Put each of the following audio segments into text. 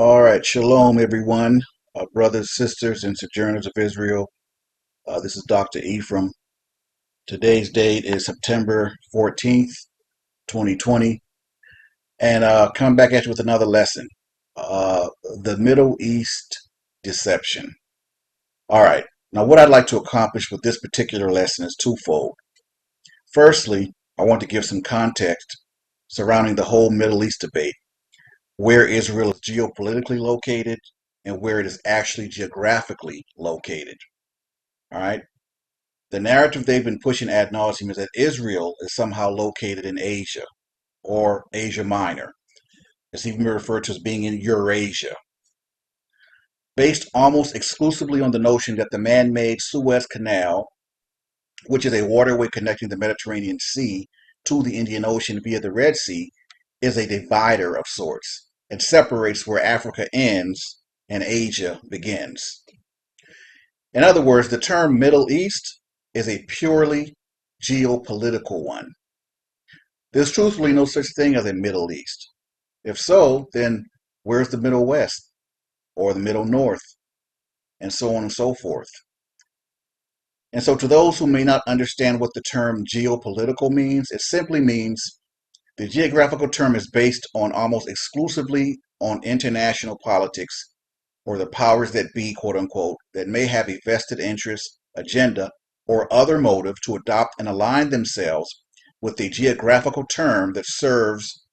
All right, shalom, everyone, brothers, sisters, and sojourners of Israel. This is Dr. Ephraim. Today's date is September 14th, 2020, and come back at you with another lesson. The Middle East deception. All right, now what I'd like to accomplish with this particular lesson is twofold. Firstly, I want to give some context surrounding the whole Middle East debate, where Israel is geopolitically located and where it is actually geographically located. All right. The narrative they've been pushing ad nauseum is that Israel is somehow located in Asia or Asia Minor. It's even referred to as being in Eurasia, based almost exclusively on the notion that the man-made Suez Canal, which is a waterway connecting the Mediterranean Sea to the Indian Ocean via the Red Sea, is a divider of sorts. It separates where Africa ends and Asia begins. In other words, the term Middle East is a purely geopolitical one. There's truthfully no such thing as a Middle East. If so, then where's the Middle West or the Middle North, and so on and so forth? And so, to those who may not understand what the term geopolitical means, it simply means the geographical term is based on almost exclusively on international politics or the powers that be, quote unquote, that may have a vested interest, agenda, or other motive to adopt and align themselves with a geographical term that serves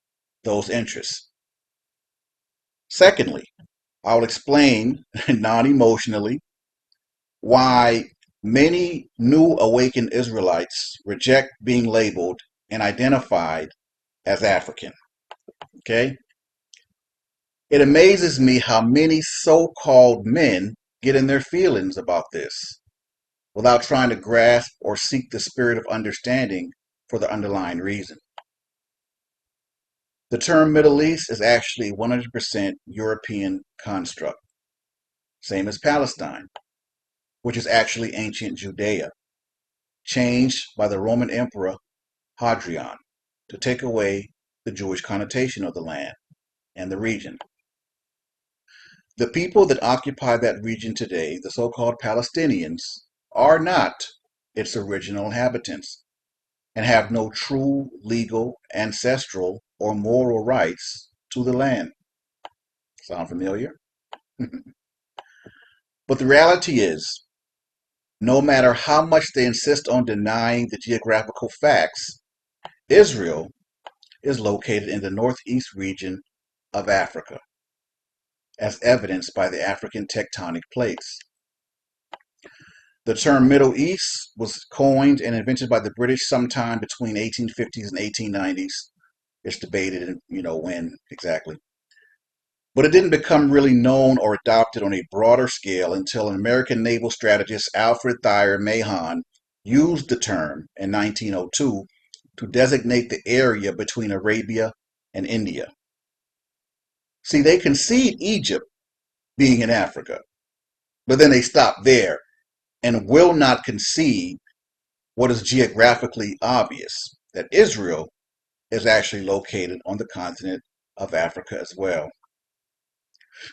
those interests. Secondly, I will explain non-emotionally why many new awakened Israelites reject being labeled and identified as African. Okay? It amazes me how many so-called men get in their feelings about this without trying to grasp or seek the spirit of understanding for the underlying reason. The term Middle East is actually 100% European construct, same as Palestine, which is actually ancient Judea, changed by the Roman Emperor Hadrian to take away the Jewish connotation of the land and the region. The people that occupy that region today, the so-called Palestinians, are not its original inhabitants and have no true legal, ancestral, or moral rights to the land. Sound familiar? But the reality is, no matter how much they insist on denying the geographical facts, Israel is located in the northeast region of Africa, as evidenced by the African tectonic plates. The term Middle East was coined and invented by the British sometime between 1850s and 1890s. It's debated, when exactly. But it didn't become really known or adopted on a broader scale until an American naval strategist, Alfred Thayer Mahon, used the term in 1902 to designate the area between Arabia and India. See, they concede Egypt being in Africa, but then they stop there and will not concede what is geographically obvious, that Israel is actually located on the continent of Africa as well.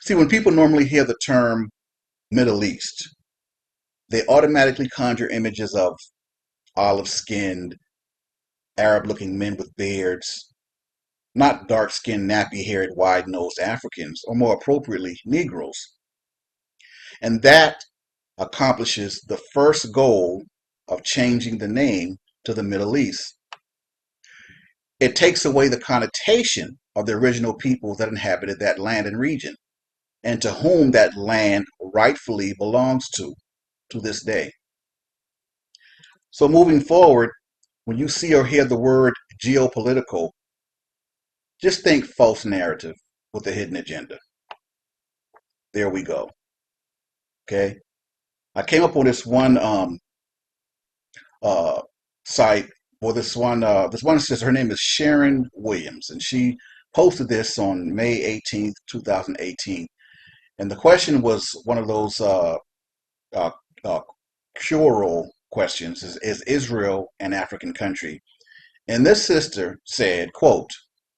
See, when people normally hear the term Middle East, they automatically conjure images of olive-skinned, Arab-looking men with beards, not dark-skinned, nappy-haired, wide-nosed Africans, or more appropriately, Negroes. And that accomplishes the first goal of changing the name to the Middle East. It takes away the connotation of the original people that inhabited that land and region, and to whom that land rightfully belongs to this day. So moving forward, when you see or hear the word geopolitical, just think false narrative with a hidden agenda. There we go. Okay? I came up on this one site, or this one sister, her name is Sharon Williams, and she posted this on May 18th, 2018. And the question was one of those uh, curable questions: is Israel an African country? And this sister said, quote,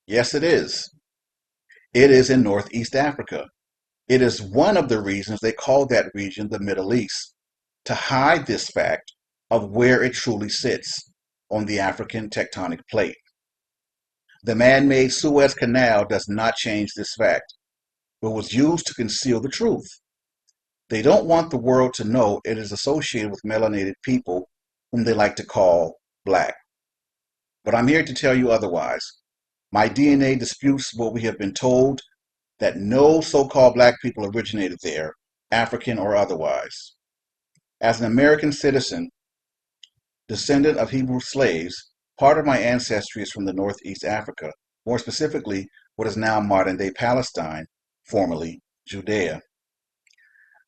"Yes, it is. It is in Northeast Africa. It is one of the reasons they call that region the Middle East, to hide this fact of where it truly sits on the African tectonic plate. The man-made Suez Canal does not change this fact, but was used to conceal the truth. They don't want the world to know it is associated with melanated people whom they like to call black. But I'm here to tell you otherwise. My DNA disputes what we have been told, that no so-called black people originated there, African or otherwise. As an American citizen, descendant of Hebrew slaves, part of my ancestry is from the Northeast Africa, more specifically what is now modern-day Palestine, formerly Judea.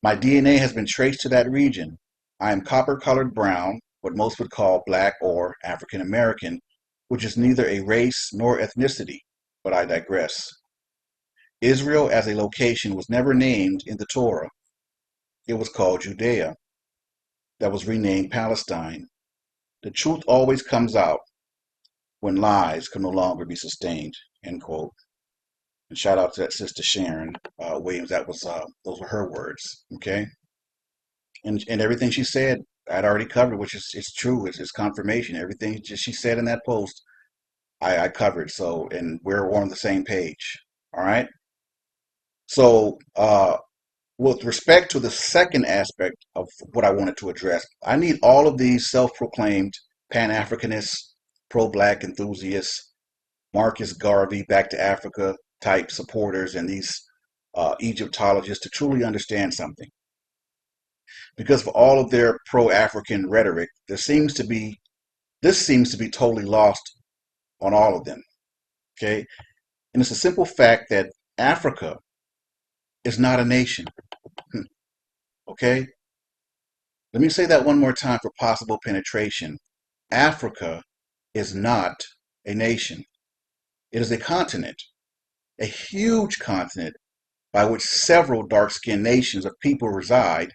My DNA has been traced to that region. I am copper-colored brown, what most would call black or African American, which is neither a race nor ethnicity, but I digress. Israel as a location was never named in the Torah. It was called Judea. That was renamed Palestine. The truth always comes out when lies can no longer be sustained, end quote. And shout out to that sister Sharon Williams. Those were her words, okay? And everything she said, I'd already covered, which is it's true. It's confirmation. Everything she said in that post, I covered. So, and we're on the same page. All right. So, with respect to the second aspect of what I wanted to address, I need all of these self-proclaimed Pan-Africanists, pro-black enthusiasts, Marcus Garvey, Back to Africa type supporters, and these Egyptologists to truly understand something. Because for all of their pro-African rhetoric, this seems to be totally lost on all of them. Okay, and it's a simple fact that Africa is not a nation. Okay, let me say that one more time for possible penetration. Africa is not a nation. It is a continent, a huge continent by which several dark-skinned nations of people reside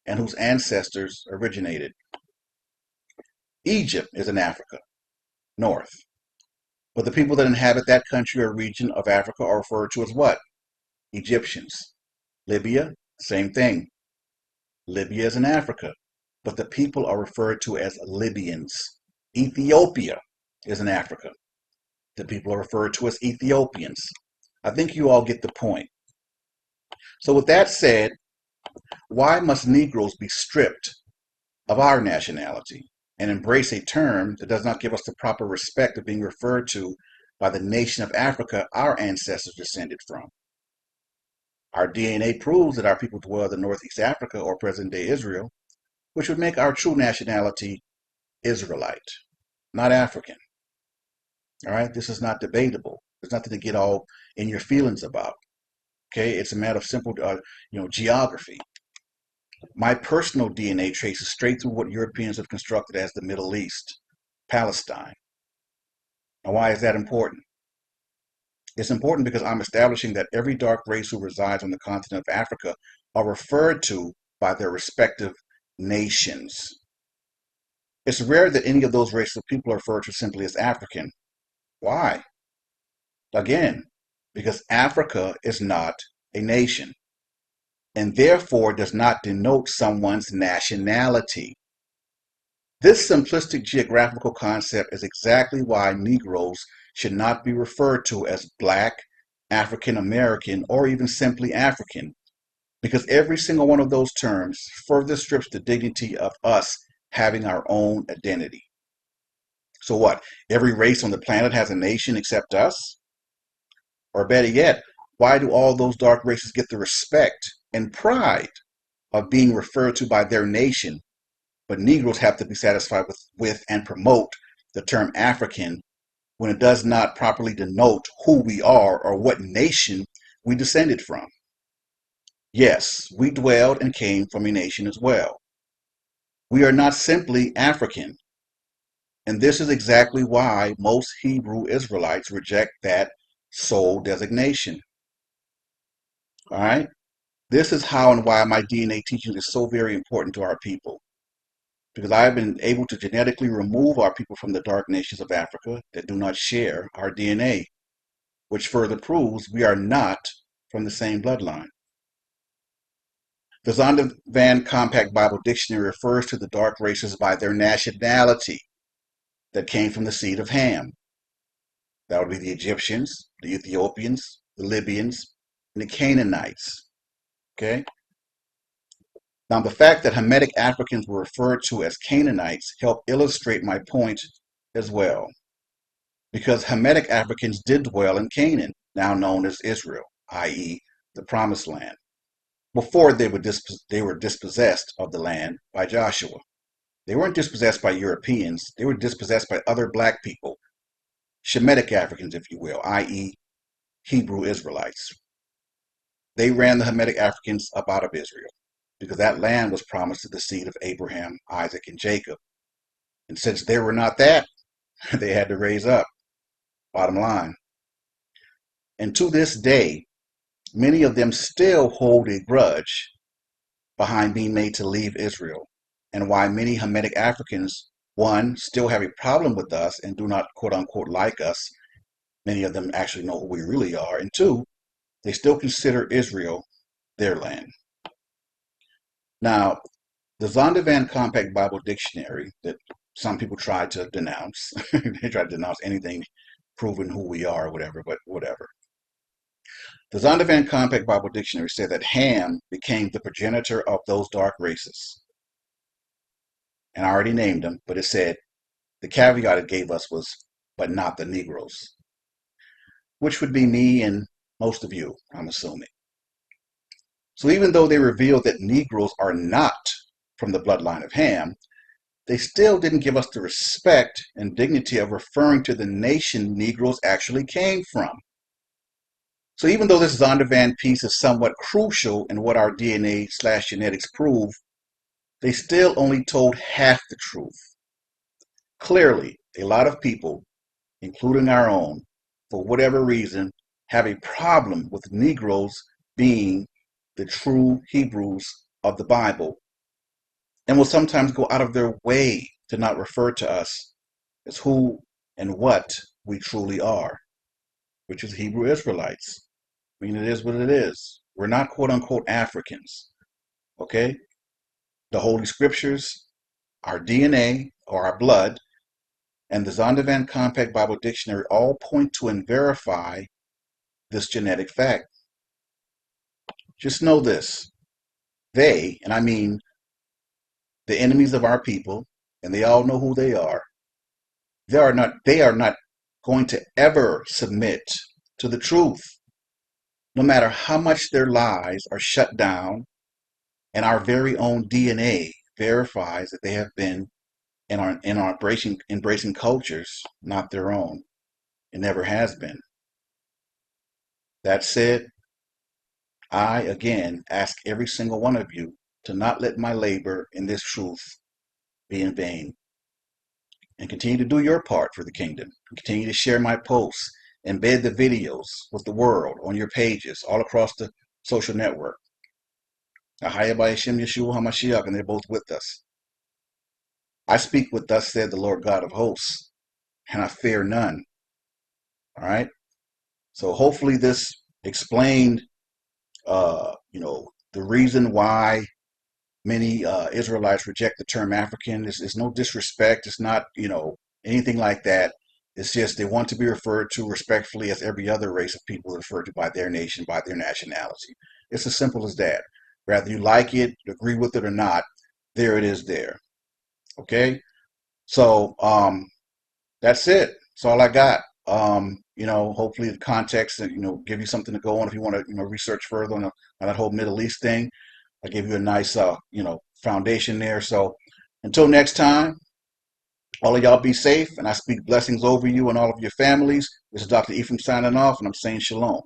and whose ancestors originated. Egypt is in Africa, north. But the people that inhabit that country or region of Africa are referred to as what? Egyptians. Libya, same thing. Libya is in Africa, but the people are referred to as Libyans. Ethiopia is in Africa. The people are referred to as Ethiopians. I think you all get the point. So with that said, why must Negroes be stripped of our nationality and embrace a term that does not give us the proper respect of being referred to by the nation of Africa our ancestors descended from? Our DNA proves that our people dwell in Northeast Africa or present-day Israel, which would make our true nationality Israelite, not African. All right, this is not debatable. There's nothing to get all in your feelings about. Okay, it's a matter of simple, geography. My personal DNA traces straight through what Europeans have constructed as the Middle East, Palestine. Now, why is that important? It's important because I'm establishing that every dark race who resides on the continent of Africa are referred to by their respective nations. It's rare that any of those races of people are referred to simply as African. Why? Again, because Africa is not a nation and therefore does not denote someone's nationality. This simplistic geographical concept is exactly why Negroes should not be referred to as Black, African American, or even simply African, because every single one of those terms further strips the dignity of us having our own identity. So what? Every race on the planet has a nation except us? Or better yet, why do all those dark races get the respect and pride of being referred to by their nation, but Negroes have to be satisfied with and promote the term African when it does not properly denote who we are or what nation we descended from? Yes, we dwelled and came from a nation as well. We are not simply African. And this is exactly why most Hebrew Israelites reject that sole designation. All right? This is how and why my DNA teaching is so very important to our people. Because I have been able to genetically remove our people from the dark nations of Africa that do not share our DNA, which further proves we are not from the same bloodline. The Zondervan Compact Bible Dictionary refers to the dark races by their nationality that came from the seed of Ham. That would be the Egyptians, the Ethiopians, the Libyans, and the Canaanites. Okay? Now, the fact that Hamitic Africans were referred to as Canaanites help illustrate my point as well. Because Hamitic Africans did dwell in Canaan, now known as Israel, i.e., the Promised Land, before they were dispossessed of the land by Joshua. They weren't dispossessed by Europeans, they were dispossessed by other black people, Shemitic Africans, if you will, i.e., Hebrew Israelites. They ran the Hamitic Africans up out of Israel because that land was promised to the seed of Abraham, Isaac, and Jacob. And since they were not that, they had to raise up, bottom line. And to this day, many of them still hold a grudge behind being made to leave Israel, and why many Hamitic Africans, one, still have a problem with us and do not quote unquote like us. Many of them actually know who we really are. And two, they still consider Israel their land. Now, the Zondervan Compact Bible Dictionary that some people try to denounce, they try to denounce anything proving who we are or whatever, but whatever. The Zondervan Compact Bible Dictionary said that Ham became the progenitor of those dark races. And I already named them, but it said the caveat it gave us was, but not the Negroes, which would be me and most of you, I'm assuming. So even though they revealed that Negroes are not from the bloodline of Ham, they still didn't give us the respect and dignity of referring to the nation Negroes actually came from. So even though this Zondervan piece is somewhat crucial in what our DNA/genetics prove, they still only told half the truth. Clearly, a lot of people, including our own, for whatever reason, have a problem with Negroes being the true Hebrews of the Bible, and will sometimes go out of their way to not refer to us as who and what we truly are, which is Hebrew Israelites. I mean, it is what it is. We're not quote unquote Africans, okay? The Holy Scriptures, our DNA or our blood, and the Zondervan Compact Bible Dictionary all point to and verify this genetic fact. Just know this. They, and I mean the enemies of our people, and they all know who they are not going to ever submit to the truth, no matter how much their lies are shut down, and our very own DNA verifies that they have been in our embracing cultures not their own. It never has been. That said, I again ask every single one of you to not let my labor in this truth be in vain, and continue to do your part for the kingdom. Continue to share my posts, embed the videos with the world on your pages all across the social network. Ahaya by Hashem Yeshua HaMashiach, and they're both with us. I speak with thus said the Lord God of hosts, and I fear none. All right? So hopefully this explained, the reason why many Israelites reject the term African. It's no disrespect. It's not, anything like that. It's just they want to be referred to respectfully as every other race of people referred to by their nation, by their nationality. It's as simple as that. Whether you like it, agree with it or not, there it is there. Okay? So that's it. That's all I got. Hopefully the context and, give you something to go on if you want to, research further on that whole Middle East thing. I gave you a nice, foundation there. So until next time, all of y'all be safe, and I speak blessings over you and all of your families. This is Dr. Ephraim signing off, and I'm saying shalom.